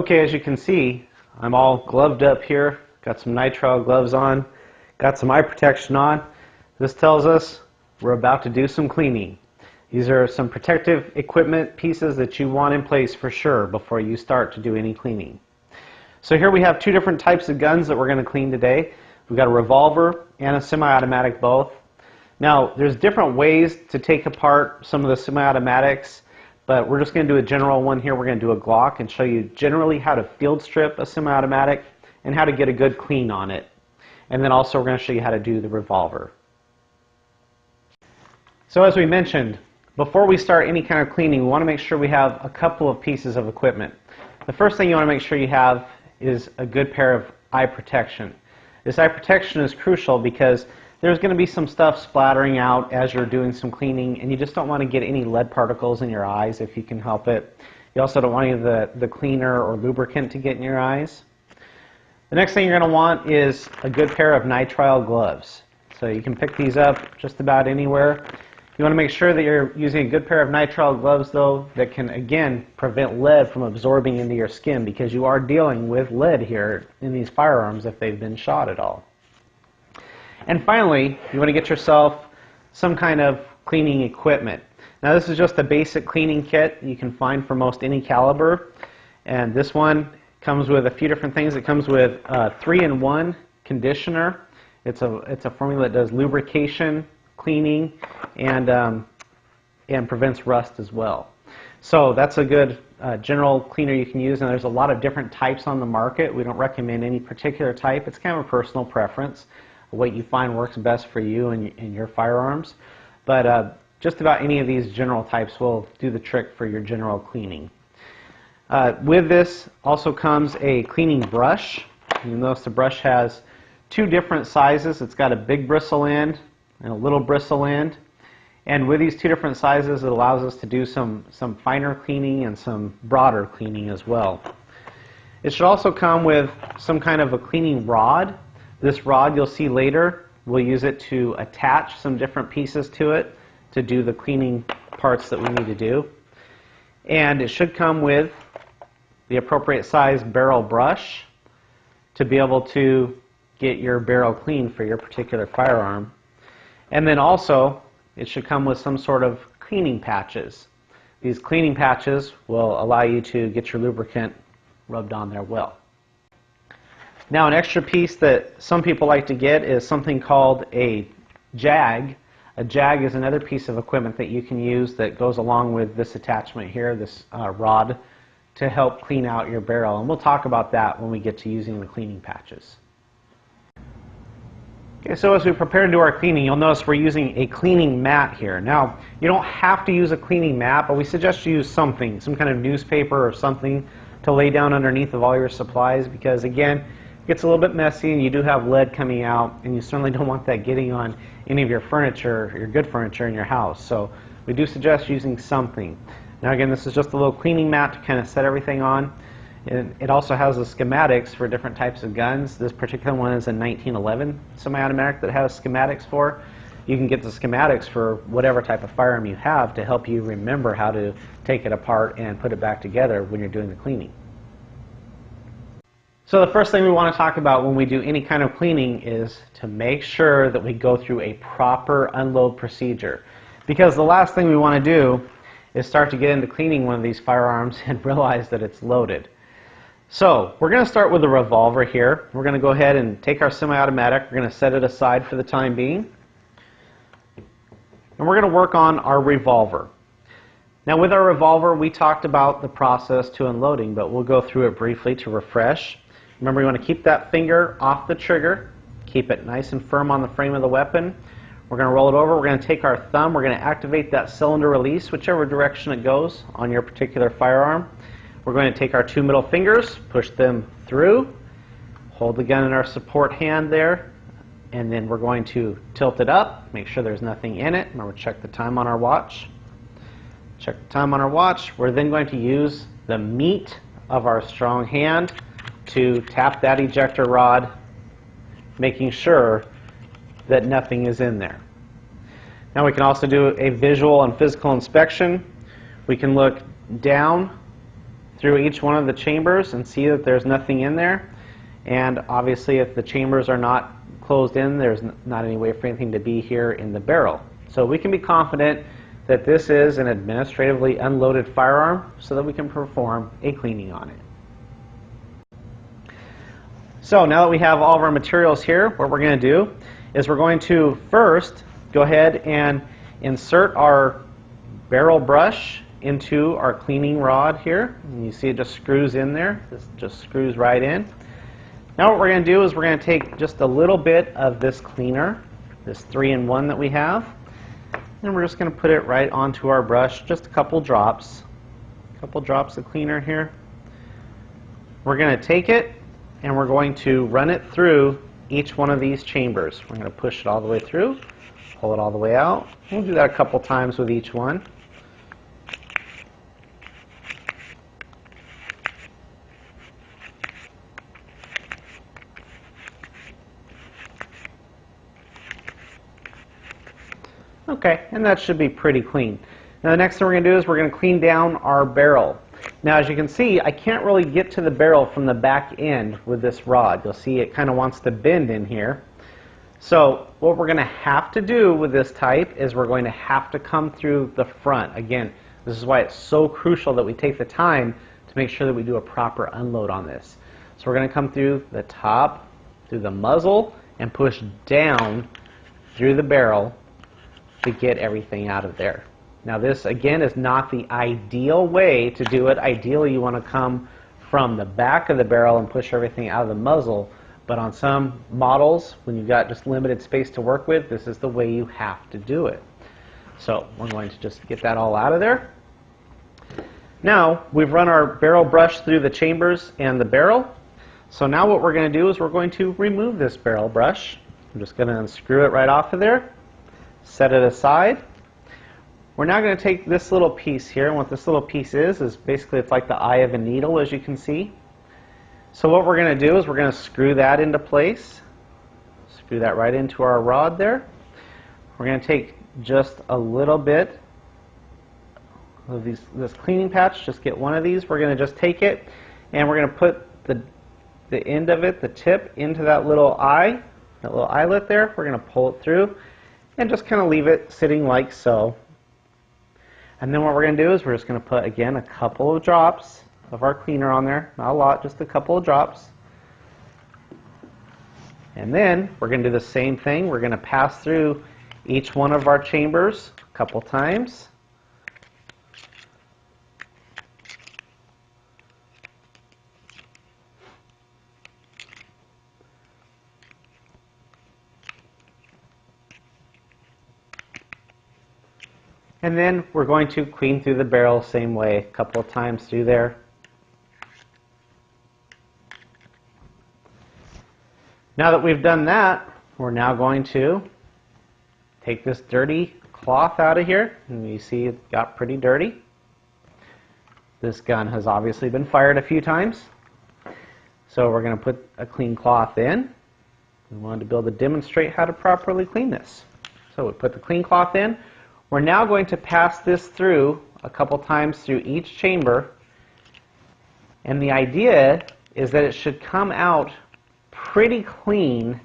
Okay, as you can see, I'm all gloved up here, got some nitrile gloves on, got some eye protection on. This tells us we're about to do some cleaning. These are some protective equipment pieces that you want in place for sure before you start to do any cleaning. So here we have two different types of guns that we're going to clean today. We've got a revolver and a semi-automatic both. Now, there's different ways to take apart some of the semi-automatics, but we're just going to do a general one here. We're going to do a Glock and show you generally how to field strip a semi-automatic and how to get a good clean on it. And then also we're going to show you how to do the revolver. So as we mentioned, before we start any kind of cleaning, we want to make sure we have a couple of pieces of equipment. The first thing you want to make sure you have is a good pair of eye protection. This eye protection is crucial because there's going to be some stuff splattering out as you're doing some cleaning, and you just don't want to get any lead particles in your eyes if you can help it. You also don't want any of the cleaner or lubricant to get in your eyes. The next thing you're going to want is a good pair of nitrile gloves. So you can pick these up just about anywhere. You want to make sure that you're using a good pair of nitrile gloves, though, that can, again, prevent lead from absorbing into your skin, because you are dealing with lead here in these firearms if they've been shot at all. And finally, you want to get yourself some kind of cleaning equipment. Now, this is just a basic cleaning kit you can find for most any caliber. And this one comes with a few different things. It comes with a 3-in-1 conditioner. It's a formula that does lubrication, cleaning, and prevents rust as well. So that's a good general cleaner you can use, and there's a lot of different types on the market. We don't recommend any particular type. It's kind of a personal preference, what you find works best for you and your firearms. But just about any of these general types will do the trick for your general cleaning. With this also comes a cleaning brush. You'll notice the brush has two different sizes. It's got a big bristle end and a little bristle end. And with these two different sizes, it allows us to do some finer cleaning and some broader cleaning as well. It should also come with some kind of a cleaning rod. This rod, you'll see later, we'll use it to attach some different pieces to it to do the cleaning parts that we need to do. And it should come with the appropriate size barrel brush to be able to get your barrel clean for your particular firearm. And then also, it should come with some sort of cleaning patches. These cleaning patches will allow you to get your lubricant rubbed on there well. Now, an extra piece that some people like to get is something called a jag. A jag is another piece of equipment that you can use that goes along with this attachment here, this rod, to help clean out your barrel. And we'll talk about that when we get to using the cleaning patches. Okay, so as we prepare to do our cleaning, you'll notice we're using a cleaning mat here. Now, you don't have to use a cleaning mat, but we suggest you use something, some kind of newspaper or something to lay down underneath of all your supplies, because again, it gets a little bit messy and you do have lead coming out, and you certainly don't want that getting on any of your furniture, your good furniture in your house. So we do suggest using something. Now again, this is just a little cleaning mat to kind of set everything on. And it also has the schematics for different types of guns. This particular one is a 1911 semi-automatic that has schematics for. You can get the schematics for whatever type of firearm you have to help you remember how to take it apart and put it back together when you're doing the cleaning. So the first thing we want to talk about when we do any kind of cleaning is to make sure that we go through a proper unload procedure. Because the last thing we want to do is start to get into cleaning one of these firearms and realize that it's loaded. So we're going to start with a revolver here. We're going to go ahead and take our semi-automatic. We're going to set it aside for the time being. And we're going to work on our revolver. Now with our revolver, we talked about the process to unloading, but we'll go through it briefly to refresh. Remember, you want to keep that finger off the trigger. Keep it nice and firm on the frame of the weapon. We're going to roll it over. We're going to take our thumb. We're going to activate that cylinder release, whichever direction it goes on your particular firearm. We're going to take our two middle fingers, push them through, hold the gun in our support hand there, and then we're going to tilt it up, make sure there's nothing in it. Remember, check the time on our watch. Check the time on our watch. We're then going to use the meat of our strong hand to tap that ejector rod, making sure that nothing is in there. Now we can also do a visual and physical inspection. We can look down through each one of the chambers and see that there's nothing in there. And obviously if the chambers are not closed in, there's not any way for anything to be here in the barrel. So we can be confident that this is an administratively unloaded firearm so that we can perform a cleaning on it. So now that we have all of our materials here, what we're going to do is we're going to first go ahead and insert our barrel brush into our cleaning rod here. And you see it just screws in there. This just screws right in. Now what we're going to do is we're going to take just a little bit of this cleaner, this 3-in-1 that we have, and we're just going to put it right onto our brush, just a couple drops of cleaner here. We're going to take it and we're going to run it through each one of these chambers. We're going to push it all the way through, pull it all the way out. We'll do that a couple times with each one. Okay, and that should be pretty clean. Now the next thing we're going to do is we're going to clean down our barrel. Now as you can see, I can't really get to the barrel from the back end with this rod. You'll see it kind of wants to bend in here. So what we're going to have to do with this type is we're going to have to come through the front. Again, this is why it's so crucial that we take the time to make sure that we do a proper unload on this. So we're going to come through the top, through the muzzle, and push down through the barrel to get everything out of there. Now this again is not the ideal way to do it. Ideally you want to come from the back of the barrel and push everything out of the muzzle, but on some models when you've got just limited space to work with, this is the way you have to do it. So we're going to just get that all out of there. Now we've run our barrel brush through the chambers and the barrel. So now what we're going to do is we're going to remove this barrel brush. I'm just going to unscrew it right off of there. Set it aside. We're now going to take this little piece here, and what this little piece is basically it's like the eye of a needle, as you can see. So what we're going to do is we're going to screw that into place. Screw that right into our rod there. We're going to take just a little bit of this cleaning patch, just get one of these. We're going to just take it and we're going to put the end of it, the tip, into that little eye, that little eyelet there. We're going to pull it through and just kind of leave it sitting like so. And then what we're going to do is we're just going to put, again, a couple of drops of our cleaner on there. Not a lot, just a couple of drops. And then we're going to do the same thing. We're going to pass through each one of our chambers a couple times. And then we're going to clean through the barrel same way, a couple of times through there. Now that we've done that, we're now going to take this dirty cloth out of here. And you see it got pretty dirty. This gun has obviously been fired a few times. So we're going to put a clean cloth in. We wanted to be able to demonstrate how to properly clean this. So we put the clean cloth in. We're now going to pass this through a couple times through each chamber, and the idea is that it should come out pretty clean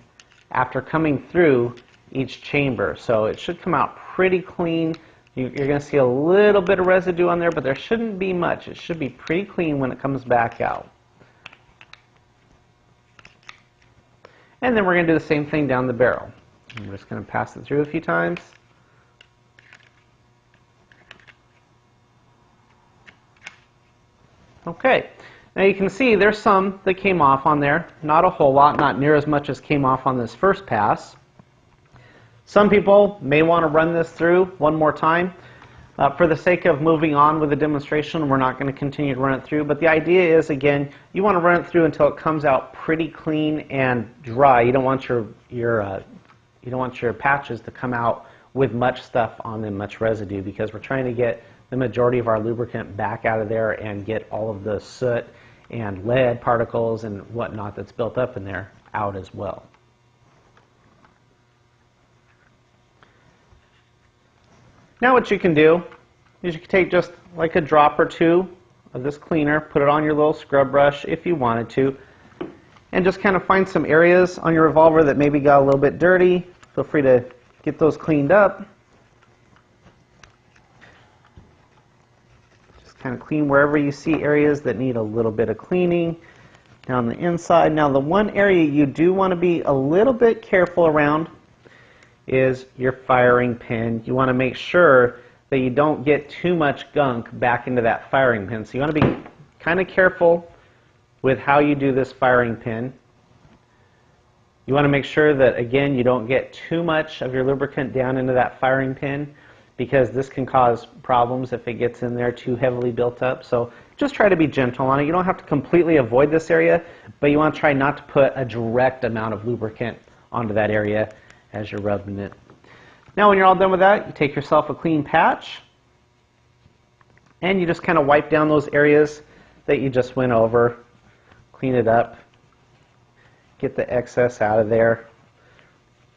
after coming through each chamber. So it should come out pretty clean. You're going to see a little bit of residue on there, but there shouldn't be much. It should be pretty clean when it comes back out. And then we're going to do the same thing down the barrel. I'm just going to pass it through a few times. Okay, now you can see there's some that came off on there. Not a whole lot, not near as much as came off on this first pass. Some people may want to run this through one more time. For the sake of moving on with the demonstration, we're not going to continue to run it through, but the idea is, again, you want to run it through until it comes out pretty clean and dry. You don't want your patches to come out with much stuff on them, much residue, because we're trying to get the majority of our lubricant back out of there and get all of the soot and lead particles and whatnot that's built up in there out as well. Now what you can do is you can take just like a drop or two of this cleaner, put it on your little scrub brush if you wanted to, and just kind of find some areas on your revolver that maybe got a little bit dirty. Feel free to get those cleaned up. Just kind of clean wherever you see areas that need a little bit of cleaning down the inside. Now the one area you do want to be a little bit careful around is your firing pin. You want to make sure that you don't get too much gunk back into that firing pin. So you want to be kind of careful with how you do this firing pin. You want to make sure that, again, you don't get too much of your lubricant down into that firing pin, because this can cause problems if it gets in there too heavily built up. So just try to be gentle on it. You don't have to completely avoid this area, but you want to try not to put a direct amount of lubricant onto that area as you're rubbing it. Now when you're all done with that, you take yourself a clean patch and you just kind of wipe down those areas that you just went over. Clean it up. Get the excess out of there.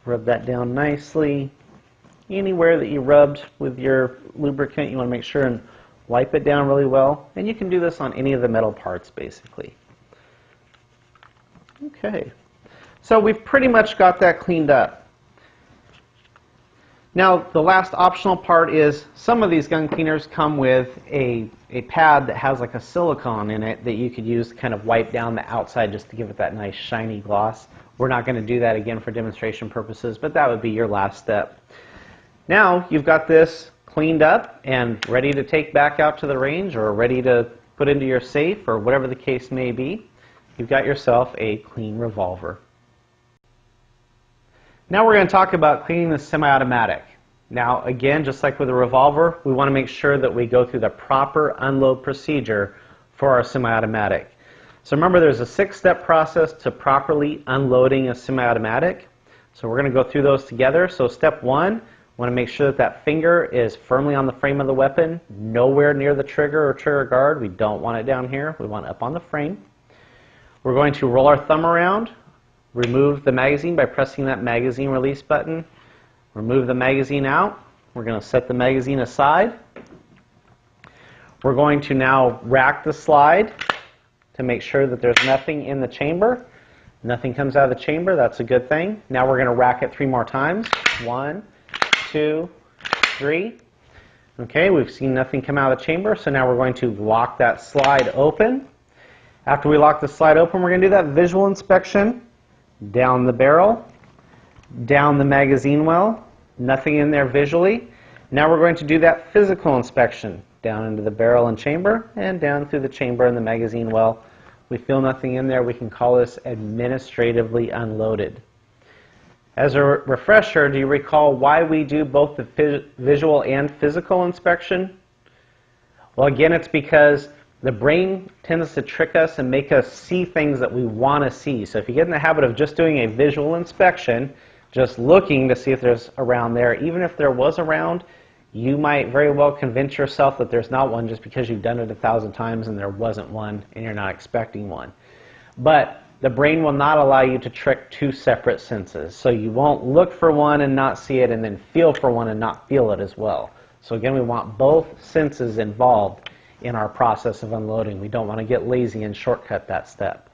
Rub that down nicely. Anywhere that you rubbed with your lubricant, you want to make sure and wipe it down really well. And you can do this on any of the metal parts, basically. Okay. So we've pretty much got that cleaned up. Now, the last optional part is some of these gun cleaners come with a pad that has like a silicone in it that you could use to kind of wipe down the outside just to give it that nice shiny gloss. We're not going to do that again for demonstration purposes, but that would be your last step. Now you've got this cleaned up and ready to take back out to the range or ready to put into your safe or whatever the case may be. You've got yourself a clean revolver. Now we're going to talk about cleaning the semi-automatic. Now again, just like with a revolver, we want to make sure that we go through the proper unload procedure for our semi-automatic. So remember, there's a 6-step process to properly unloading a semi-automatic. So we're going to go through those together. So step 1, we want to make sure that that finger is firmly on the frame of the weapon, nowhere near the trigger or trigger guard. We don't want it down here. We want it up on the frame. We're going to roll our thumb around, remove the magazine by pressing that magazine release button. Remove the magazine out. We're going to set the magazine aside. We're going to now rack the slide to make sure that there's nothing in the chamber. Nothing comes out of the chamber. That's a good thing. Now we're going to rack it 3 more times. 1, 2, 3. Okay, we've seen nothing come out of the chamber, so now we're going to lock that slide open. After we lock the slide open, we're going to do that visual inspection. Down the barrel, down the magazine well, nothing in there visually. Now we're going to do that physical inspection. Down into the barrel and chamber, and down through the chamber and the magazine well. We feel nothing in there. We can call this administratively unloaded. As a refresher, do you recall why we do both the visual and physical inspection? Well, again, it's because the brain tends to trick us and make us see things that we want to see. So if you get in the habit of just doing a visual inspection, just looking to see if there's around there, even if there was around, you might very well convince yourself that there's not one just because you've done it 1,000 times and there wasn't one and you're not expecting one. But the brain will not allow you to trick 2 separate senses. So you won't look for one and not see it, and then feel for one and not feel it as well. So again, we want both senses involved in our process of unloading. We don't want to get lazy and shortcut that step.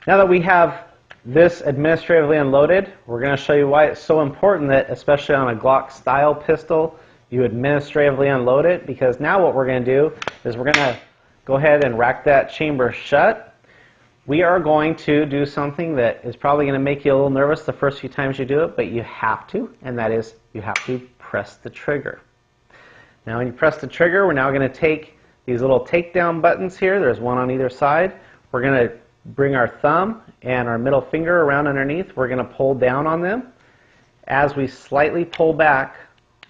Now that we have this administratively unloaded, we're going to show you why it's so important that, especially on a Glock style pistol, you administratively unload it, because now what we're going to do is we're going to go ahead and rack that chamber shut. We are going to do something that is probably going to make you a little nervous the first few times you do it, but you have to, and that is you have to press the trigger. Now when you press the trigger, we're now going to take these little takedown buttons here. There's one on either side. We're going to bring our thumb and our middle finger around underneath. We're going to pull down on them as we slightly pull back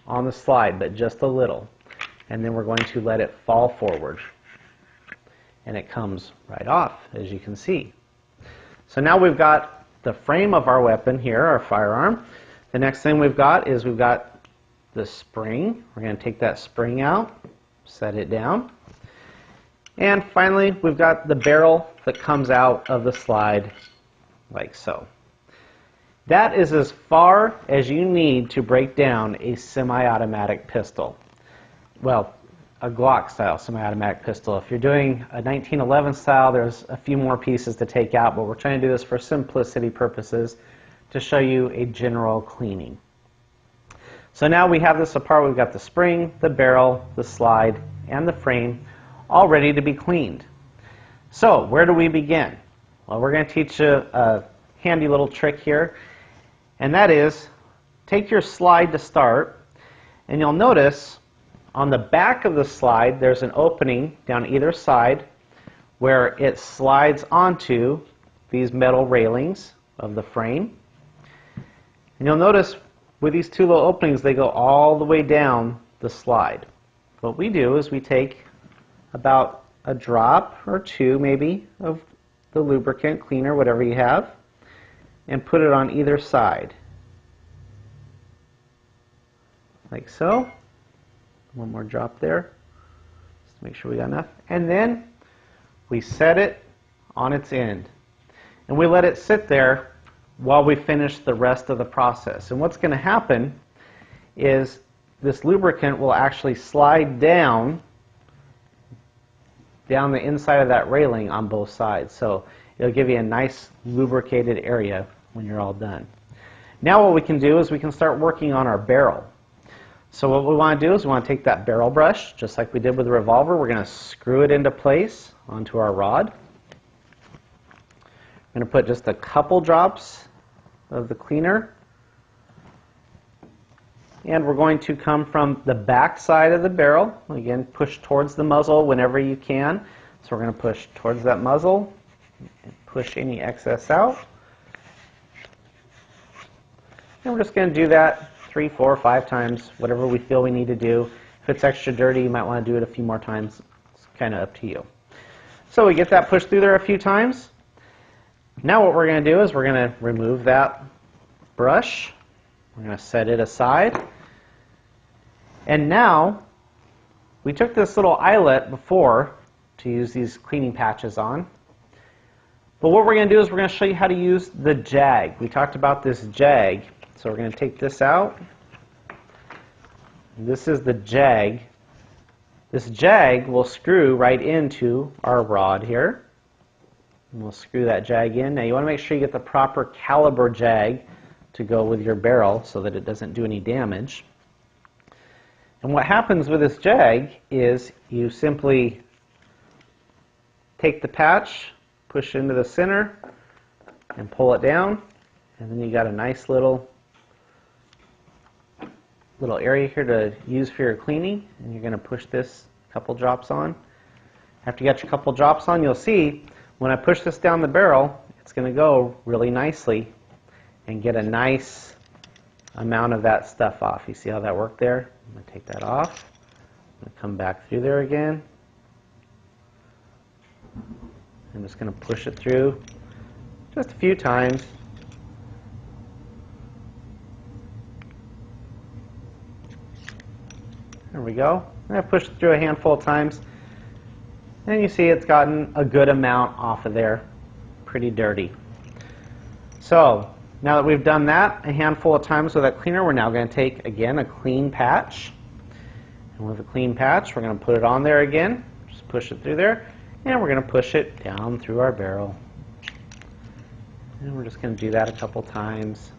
on the slide, but just a little. And then we're going to let it fall forward. And it comes right off, as you can see. So now we've got the frame of our weapon here, our firearm. The next thing we've got is we've got the spring. We're going to take that spring out, set it down. And finally, we've got the barrel that comes out of the slide like so. That is as far as you need to break down a semi-automatic pistol. Well, a Glock style semi-automatic pistol. If you're doing a 1911 style, there's a few more pieces to take out, but we're trying to do this for simplicity purposes to show you a general cleaning. So now we have this apart. We've got the spring, the barrel, the slide, and the frame all ready to be cleaned. So where do we begin? Well, we're going to teach you a handy little trick here, and that is take your slide to start, and you'll notice on the back of the slide there's an opening down either side where it slides onto these metal railings of the frame. And you'll notice with these two little openings they go all the way down the slide. What we do is we take about a drop or two maybe of the lubricant, cleaner, whatever you have, and put it on either side. Like so. One more drop there, just to make sure we got enough. And then we set it on its end. And we let it sit there while we finish the rest of the process. And what's going to happen is this lubricant will actually slide down the inside of that railing on both sides. So it'll give you a nice lubricated area when you're all done. Now what we can do is we can start working on our barrel. So what we want to do is we want to take that barrel brush, just like we did with the revolver. We're going to screw it into place onto our rod. We're going to put just a couple drops of the cleaner. And we're going to come from the back side of the barrel. Again, push towards the muzzle whenever you can. So we're going to push towards that muzzle and push any excess out. And we're just going to do that 3, 4, 5 times, whatever we feel we need to do. If it's extra dirty, you might want to do it a few more times. It's kind of up to you. So we get that pushed through there a few times. Now what we're going to do is we're going to remove that brush. We're going to set it aside. And now we took this little eyelet before to use these cleaning patches on. But what we're going to do is we're going to show you how to use the jag. We talked about this jag. So we're going to take this out. This is the jag. This jag will screw right into our rod here. And we'll screw that jag in. Now you want to make sure you get the proper caliber jag to go with your barrel so that it doesn't do any damage. And what happens with this jag is you simply take the patch, push it into the center, and pull it down. And then you got a nice little area here to use for your cleaning, and you're going to push this couple drops on. After you get your couple drops on, you'll see when I push this down the barrel, it's going to go really nicely and get a nice amount of that stuff off. You see how that worked there? I'm going to take that off. I'm going to come back through there again. I'm just going to push it through just a few times. There we go. And I've pushed through a handful of times. And you see it's gotten a good amount off of there. Pretty dirty. So now that we've done that a handful of times with that cleaner, we're now going to take, again, a clean patch. And with a clean patch, we're going to put it on there again. Just push it through there. And we're going to push it down through our barrel. And we're just going to do that a couple times.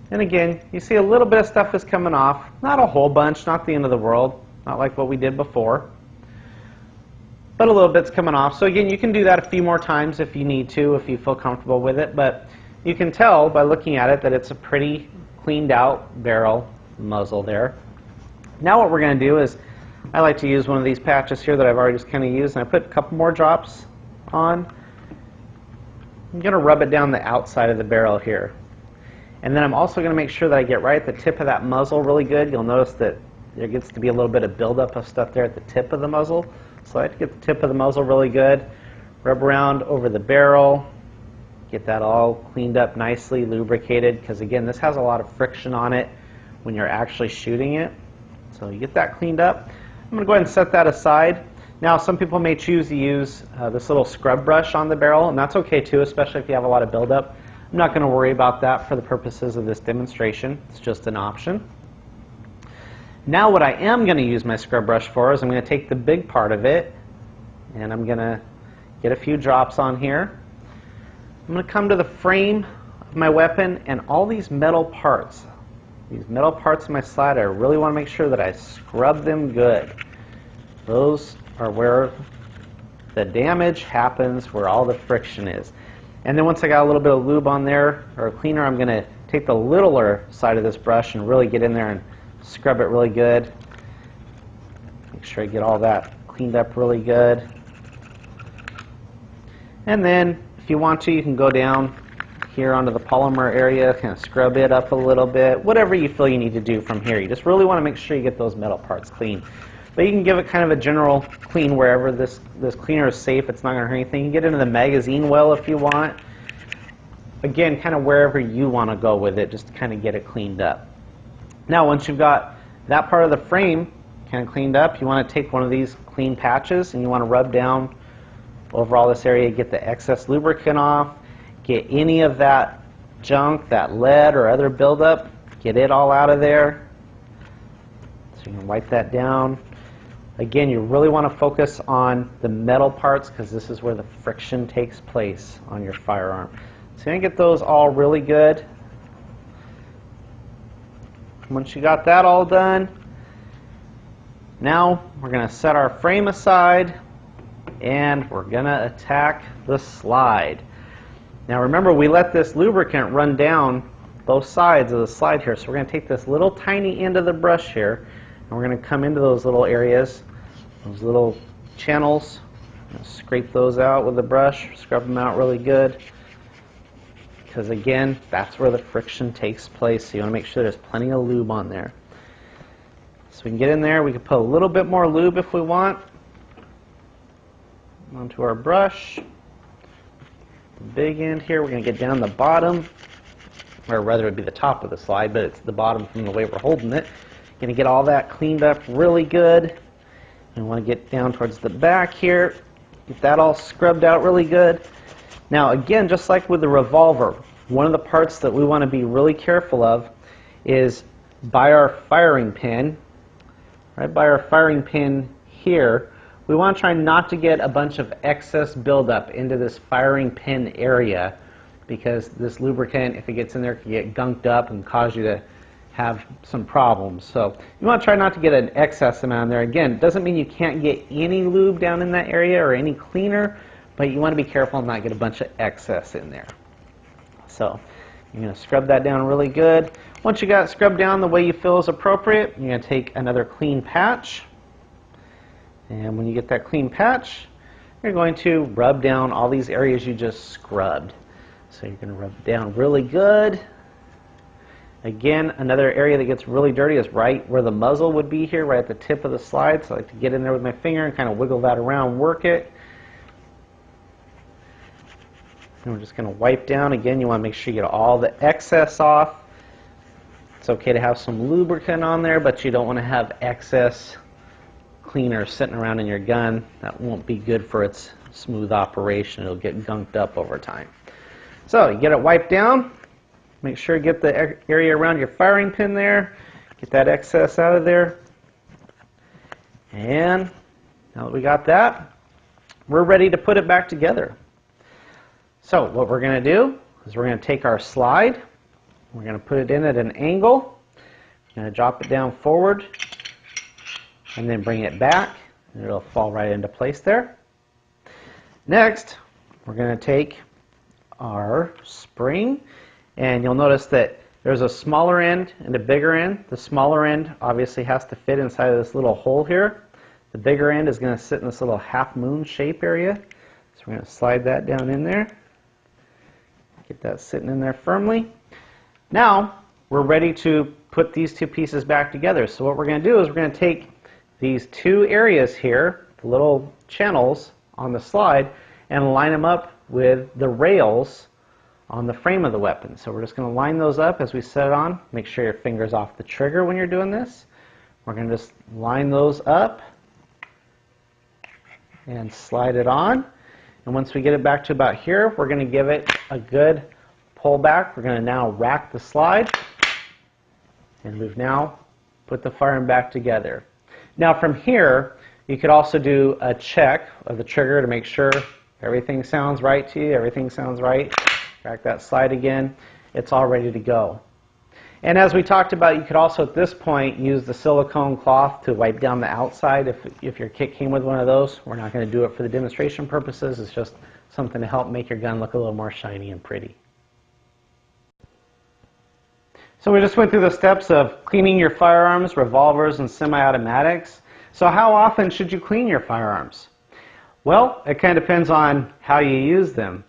And again, you see a little bit of stuff is coming off. Not a whole bunch, not the end of the world. Not like what we did before. But a little bit's coming off. So again, you can do that a few more times if you need to, if you feel comfortable with it. But you can tell by looking at it that it's a pretty cleaned out barrel muzzle there. Now what we're going to do is, I like to use one of these patches here that I've already just kind of used, and I put a couple more drops on. I'm going to rub it down the outside of the barrel here. And then I'm also going to make sure that I get right at the tip of that muzzle really good. You'll notice that there gets to be a little bit of buildup of stuff there at the tip of the muzzle. So I like to get the tip of the muzzle really good. Rub around over the barrel. Get that all cleaned up nicely, lubricated, because again, this has a lot of friction on it when you're actually shooting it. So you get that cleaned up. I'm going to go ahead and set that aside. Now some people may choose to use this little scrub brush on the barrel, and that's okay too, especially if you have a lot of buildup. I'm not going to worry about that for the purposes of this demonstration. It's just an option. Now what I am going to use my scrub brush for is I'm going to take the big part of it and I'm going to get a few drops on here. I'm going to come to the frame of my weapon and all these metal parts. These metal parts of my slide, I really want to make sure that I scrub them good. Those are where the damage happens, where all the friction is. And then once I got a little bit of lube on there, or a cleaner, I'm going to take the littler side of this brush and really get in there and scrub it really good. Make sure I get all that cleaned up really good. And then, if you want to, you can go down here onto the polymer area, kind of scrub it up a little bit. Whatever you feel you need to do from here. You just really want to make sure you get those metal parts clean. But you can give it kind of a general clean wherever this cleaner is safe. It's not going to hurt anything. You can get into the magazine well if you want. Again, kind of wherever you want to go with it, just to kind of get it cleaned up. Now, once you've got that part of the frame kind of cleaned up, you want to take one of these clean patches and you want to rub down over all this area, get the excess lubricant off, get any of that junk, that lead or other buildup, get it all out of there. So you can wipe that down. Again, you really want to focus on the metal parts because this is where the friction takes place on your firearm. So you're going to get those all really good. Once you got that all done, now we're going to set our frame aside and we're going to attack the slide. Now remember, we let this lubricant run down both sides of the slide here, so we're going to take this little tiny end of the brush here and we're going to come into those little areas, those little channels, scrape those out with the brush, scrub them out really good. Because again, that's where the friction takes place, so you want to make sure there's plenty of lube on there. So we can get in there, we can put a little bit more lube if we want onto our brush. The big end here, we're going to get down the bottom, or rather it would be the top of the slide, but it's the bottom from the way we're holding it. Going to get all that cleaned up really good. And we want to get down towards the back here, get that all scrubbed out really good. Now again, just like with the revolver, one of the parts that we want to be really careful of is by our firing pin, right by our firing pin here, we want to try not to get a bunch of excess buildup into this firing pin area, because this lubricant, if it gets in there, can get gunked up and cause you to have some problems. So you want to try not to get an excess amount in there. Again, it doesn't mean you can't get any lube down in that area or any cleaner, but you want to be careful and not get a bunch of excess in there. So you're going to scrub that down really good. Once you got it scrubbed down the way you feel is appropriate, you're going to take another clean patch. And when you get that clean patch, you're going to rub down all these areas you just scrubbed. So you're going to rub it down really good. Again, another area that gets really dirty is right where the muzzle would be here, right at the tip of the slide. So I like to get in there with my finger and kind of wiggle that around, work it. And we're just going to wipe down. Again, you want to make sure you get all the excess off. It's okay to have some lubricant on there, but you don't want to have excess cleaner sitting around in your gun. That won't be good for its smooth operation. It'll get gunked up over time. So you get it wiped down. Make sure you get the area around your firing pin there. Get that excess out of there. And now that we got that, we're ready to put it back together. So what we're going to do is we're going to take our slide, we're going to put it in at an angle, we're going to drop it down forward, and then bring it back, and it'll fall right into place there. Next, we're going to take our spring, and you'll notice that there's a smaller end and a bigger end. The smaller end obviously has to fit inside of this little hole here. The bigger end is going to sit in this little half moon shape area. So we're going to slide that down in there. Get that sitting in there firmly. Now we're ready to put these two pieces back together. So what we're going to do is we're going to take these two areas here, the little channels on the slide, and line them up with the rails on the frame of the weapon. So we're just going to line those up as we set it on. Make sure your finger's off the trigger when you're doing this. We're going to just line those up and slide it on. And once we get it back to about here, we're going to give it a good pull back. We're going to now rack the slide, and we've now put the firearm back together. Now from here, you could also do a check of the trigger to make sure everything sounds right to you, everything sounds right. Rack that slide again. It's all ready to go. And as we talked about, you could also at this point use the silicone cloth to wipe down the outside if your kit came with one of those. We're not going to do it for the demonstration purposes. It's just something to help make your gun look a little more shiny and pretty. So we just went through the steps of cleaning your firearms, revolvers, and semi-automatics. So how often should you clean your firearms? Well, it kind of depends on how you use them.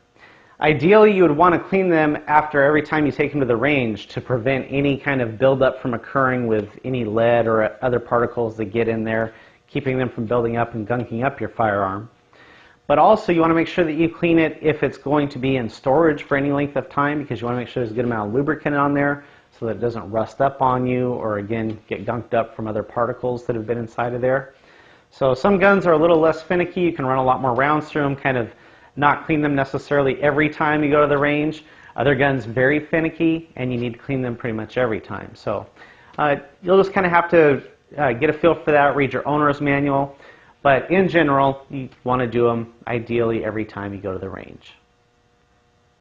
Ideally, you would want to clean them after every time you take them to the range to prevent any kind of buildup from occurring with any lead or other particles that get in there, keeping them from building up and gunking up your firearm. But also, you want to make sure that you clean it if it's going to be in storage for any length of time, because you want to make sure there's a good amount of lubricant on there so that it doesn't rust up on you or, again, get gunked up from other particles that have been inside of there. So some guns are a little less finicky. You can run a lot more rounds through them, kind of not clean them necessarily every time you go to the range. Other guns very finicky, and you need to clean them pretty much every time. So you'll just kind of have to get a feel for that, read your owner's manual. But in general, you want to do them ideally every time you go to the range.